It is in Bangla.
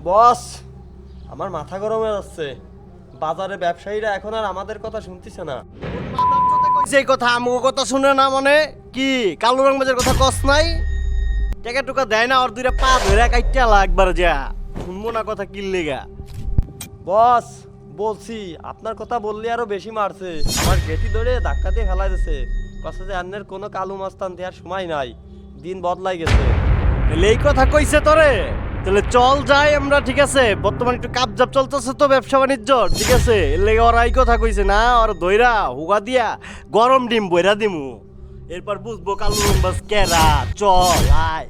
বস, আমার মাথা গরম হয়ে যাচ্ছে। বাজারে ব্যবসায়ীরা এখন আর আমাদের কথা শুনতেছে না। যে কথা আমগো কথা শুনে না মানে কি কালো রং বাজার কথা কস নাই টাকা টুকা দেয় না ওর দুইটা পা ধরে কাইটা একবার যা শুনবো না কথা কিনলে গা। বস বলছি, আপনার কথা বললে আরো বেশি মারছে। আমার গেটি ধরে ধাক্কা দিয়ে ফেলাই দিছে। কথা যে আন্নের কোনো কালু মাস্তান দেওয়ার সময় নাই, দিন বদলাই গেছে। তাহলে এই কথা কইছে তোরে, তাহলে চল যাই আমরা, ঠিক আছে? বর্তমান একটু কাপজাপ চলতেছে তো ব্যবসা বাণিজ্য, ঠিক আছে? এর লেগে ওরা এই কথা কইছে না, ওর দইরা হুগা দিয়া গরম ডিম বইরা দিমু, এরপর বুঝবো কালু রম্বাস কেরা। চল আয়।